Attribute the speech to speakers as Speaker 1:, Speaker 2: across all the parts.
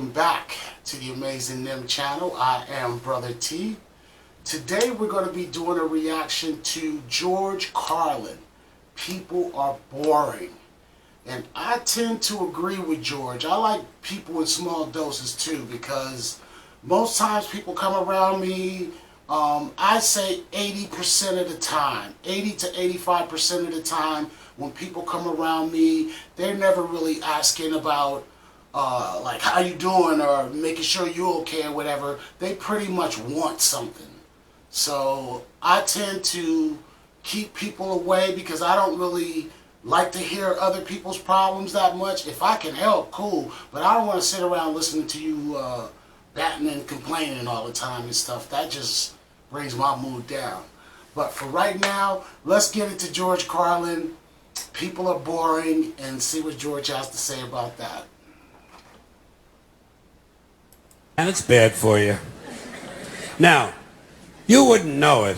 Speaker 1: welcome back to the Amazing Nim channel. I am Brother T. Today we're going to be doing a reaction to George Carlin. People are boring. And I tend to agree with George. I like people in small doses too, because most times people come around me, I say 80% of the time, 80 to 85% of the time, when people come around me, they're never really asking about like how you doing or making sure you're okay or whatever. They pretty much want something. So I tend to keep people away because I don't really like to hear other people's problems that much. If I can help, cool, but I don't want to sit around listening to you batting and complaining all the time and stuff. That just brings my mood down. But for right now, let's get into George Carlin. People are boring, and see what George has to say about that.
Speaker 2: And it's bad for you. Now, you wouldn't know it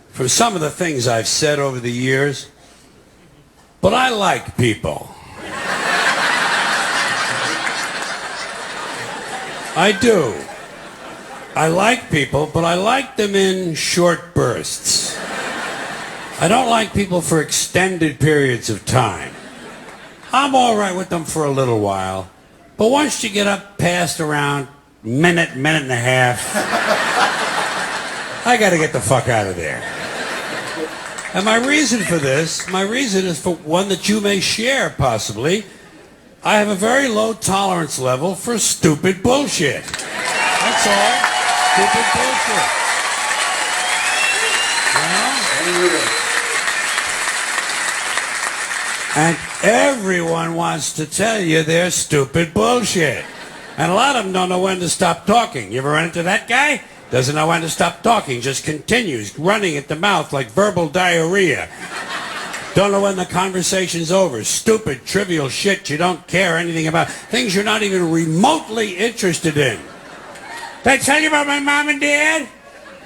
Speaker 2: from some of the things I've said over the years, but I like people. I do. I like people, but I like them in short bursts. I don't like people for extended periods of time. I'm all right with them for a little while, but once you get up past around minute and a half, I got to get the fuck out of there. And my reason for this, my reason is for one that you may share possibly. I have a very low tolerance level for stupid bullshit. That's all. Stupid bullshit. You know? And everyone wants to tell you their stupid bullshit. And a lot of them don't know when to stop talking. You ever run into that guy? Doesn't know when to stop talking, just continues running at the mouth like verbal diarrhea. Don't know when the conversation's over. Stupid, trivial shit you don't care anything about. Things you're not even remotely interested in. Did I tell you about my mom and dad?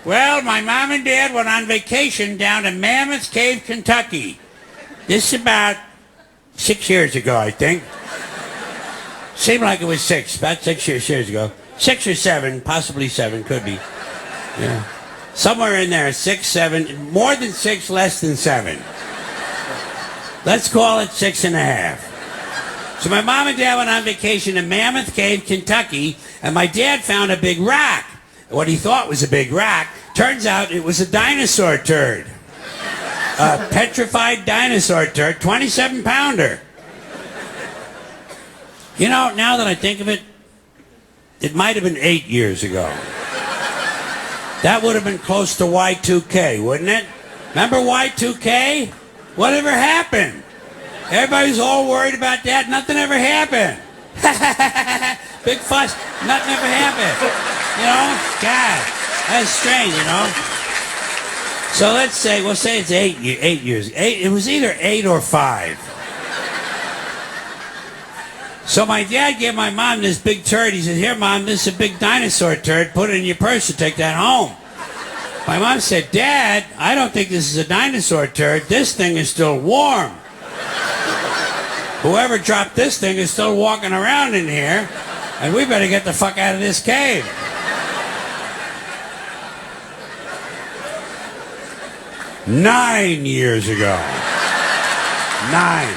Speaker 2: Well, my mom and dad went on vacation down to Mammoth Cave, Kentucky. This is about 6 years ago, I think. Seemed like it was about 6 years ago. 6 or 7, possibly 7, could be. Yeah. Somewhere in there, 6, 7, more than 6, less than 7. Let's call it 6.5. So my mom and dad went on vacation in Mammoth Cave, Kentucky, and my dad found a big rock. What he thought was a big rock, turns out it was a dinosaur turd. A petrified dinosaur turd, 27-pounder. You know, now that I think of it, it might have been 8 years ago. That would have been close to Y2K, wouldn't it? Remember Y2K? Whatever happened? Everybody's all worried about that. Nothing ever happened. Big fuss. Nothing ever happened. You know? God, that's strange, you know? So let's say, we'll say it's 8 years. It was either 8 or 5. So my dad gave my mom this big turd. He said, "Here, Mom, this is a big dinosaur turd. Put it in your purse and take that home." My mom said, "Dad, I don't think this is a dinosaur turd. This thing is still warm. Whoever dropped this thing is still walking around in here, and we better get the fuck out of this cave." Nine years ago. 9.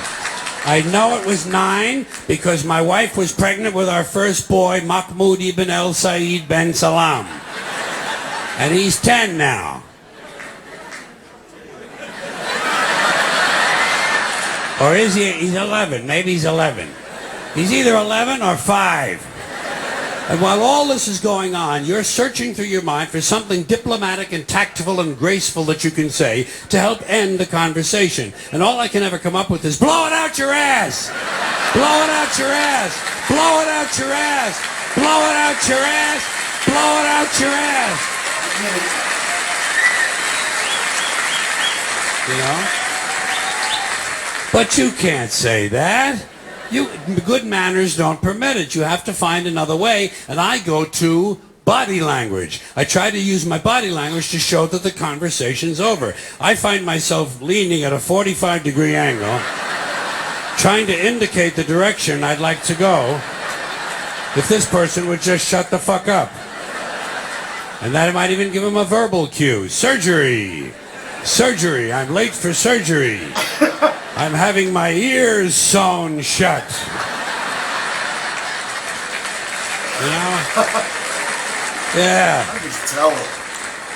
Speaker 2: I know it was 9 because my wife was pregnant with our first boy, Mahmoud ibn El Said ben Salam. And he's 10 now. Or is he? He's 11. Maybe he's 11. He's either 11 or 5. And while all this is going on, you're searching through your mind for something diplomatic and tactful and graceful that you can say to help end the conversation. And all I can ever come up with is, blow it out your ass! Blow it out your ass! Blow it out your ass! Blow it out your ass! Blow it out your ass! You know? But you can't say that. Good manners don't permit it. You have to find another way, and I go to body language. I try to use my body language to show that the conversation's over. I find myself leaning at a 45-degree angle, trying to indicate the direction I'd like to go, if this person would just shut the fuck up. And that might even give him a verbal cue. Surgery. Surgery. I'm late for surgery. I'm having my ears sewn shut. You know? Yeah.
Speaker 1: I just tell him.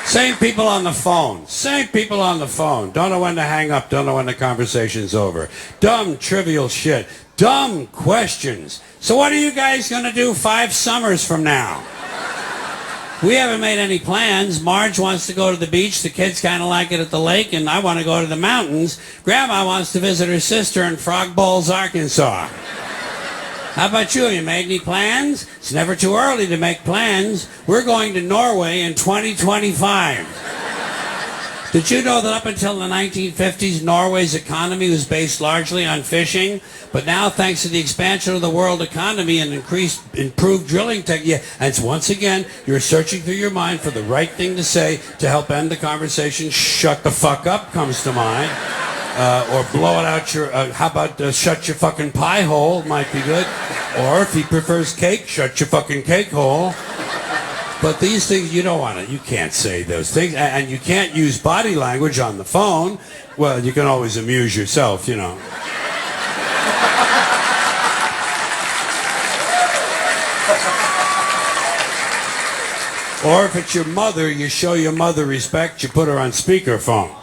Speaker 2: Same people on the phone. Same people on the phone. Don't know when to hang up. Don't know when the conversation's over. Dumb, trivial shit. Dumb questions. So what are you guys going to do 5 summers from now? We haven't made any plans. Marge wants to go to the beach. The kids kind of like it at the lake, and I want to go to the mountains. Grandma wants to visit her sister in Frog Bowls, Arkansas. How about you? Have you made any plans? It's never too early to make plans. We're going to Norway in 2025. Did you know that up until the 1950s, Norway's economy was based largely on fishing? But now, thanks to the expansion of the world economy and improved drilling technique, and once again, you're searching through your mind for the right thing to say to help end the conversation. Shut the fuck up comes to mind. Or blow it out your, how about shut your fucking pie hole, might be good. Or if he prefers cake, shut your fucking cake hole. But these things, you don't want to, you can't say those things. And you can't use body language on the phone. Well, you can always amuse yourself, you know. Or if it's your mother, you show your mother respect, you put her on speakerphone.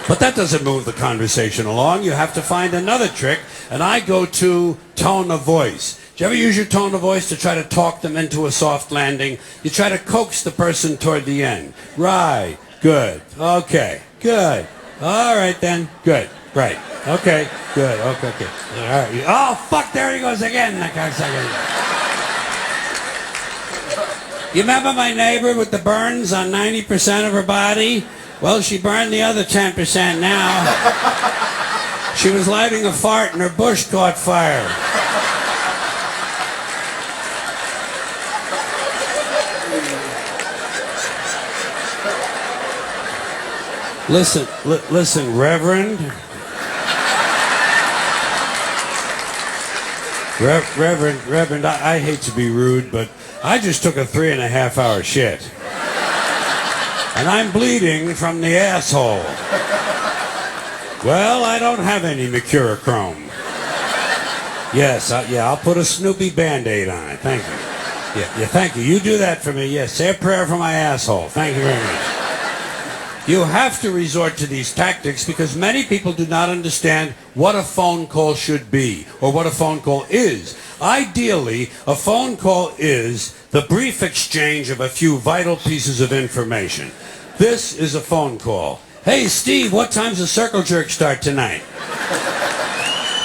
Speaker 2: But that doesn't move the conversation along. You have to find another trick, and I go to tone of voice. Do you ever use your tone of voice to try to talk them into a soft landing? You try to coax the person toward the end. Right. Good. Okay. Good. All right then. Good. Right. Okay. Good. Okay. Okay. All right. Oh, fuck. There he goes again. That cocksucker. You remember my neighbor with the burns on 90% of her body? Well, she burned the other 10% now. She was lighting a fart and her bush caught fire. Listen, Reverend. Reverend, I hate to be rude, but I just took a 3.5-hour shit. And I'm bleeding from the asshole. Well, I don't have any mercurochrome. Yes, I'll put a Snoopy Band-Aid on it. Thank you. Yeah, thank you. You do that for me. Yes, say a prayer for my asshole. Thank you very much. You have to resort to these tactics because many people do not understand what a phone call should be or what a phone call is. Ideally, a phone call is the brief exchange of a few vital pieces of information. This is a phone call. Hey, Steve, what time's the circle jerk start tonight?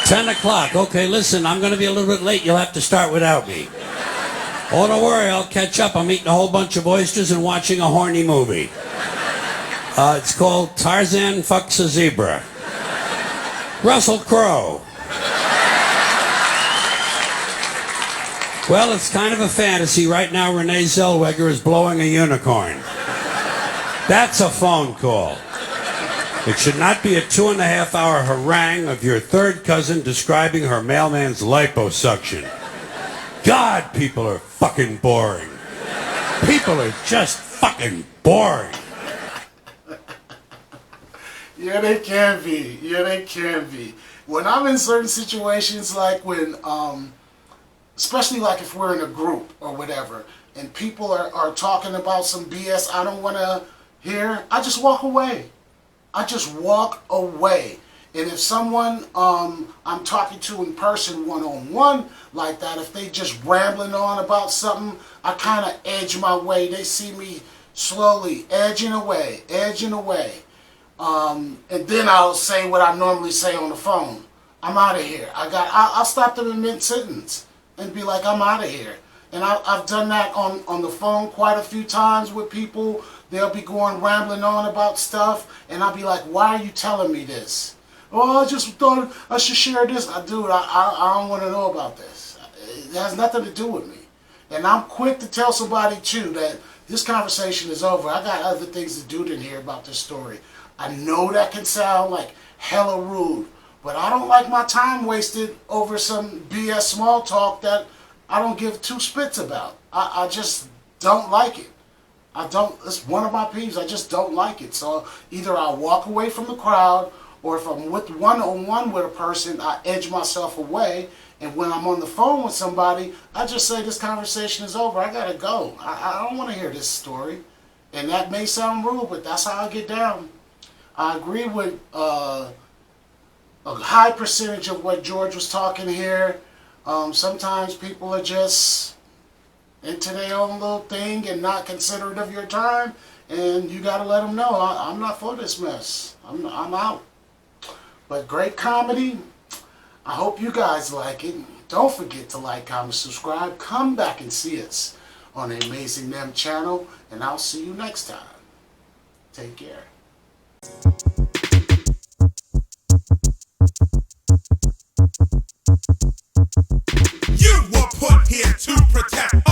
Speaker 2: 10 o'clock. Okay, listen, I'm going to be a little bit late. You'll have to start without me. Oh, don't worry, I'll catch up. I'm eating a whole bunch of oysters and watching a horny movie. It's called Tarzan Fucks a Zebra. Russell Crowe. Well, it's kind of a fantasy. Right now, Renee Zellweger is blowing a unicorn. That's a phone call. It should not be a 2.5-hour harangue of your third cousin describing her mailman's liposuction. God, people are fucking boring. People are just fucking boring.
Speaker 1: Yeah, they can be. Yeah, they can be. When I'm in certain situations, like when, especially like if we're in a group or whatever, and people are talking about some BS I don't want to hear, I just walk away. I just walk away. And if someone I'm talking to in person one-on-one like that, if they just rambling on about something, I kind of edge my way. They see me slowly edging away. And then I'll say what I normally say on the phone. I'm out of here. I'll stop them in mid-sentence and be like, I'm out of here. And I've done that on the phone quite a few times with people. They'll be going rambling on about stuff, and I'll be like, why are you telling me this? Oh, I just thought I should share this. Dude, I don't want to know about this. It has nothing to do with me. And I'm quick to tell somebody, too, that this conversation is over. I got other things to do than hear about this story. I know that can sound like hella rude, but I don't like my time wasted over some BS small talk that I don't give two spits about. I just don't like it. It's one of my peeves. I just don't like it. So either I walk away from the crowd, or if I'm with one-on-one with a person, I edge myself away. And when I'm on the phone with somebody, I just say this conversation is over. I gotta go. I don't want to hear this story. And that may sound rude, but that's how I get down. I agree with a high percentage of what George was talking here. Sometimes people are just into their own little thing and not considerate of your time, and you got to let them know, I'm not for this mess. I'm out. But great comedy. I hope you guys like it. Don't forget to like, comment, subscribe. Come back and see us on the Amazing Them channel, and I'll see you next time. Take care.
Speaker 3: You were put here to protect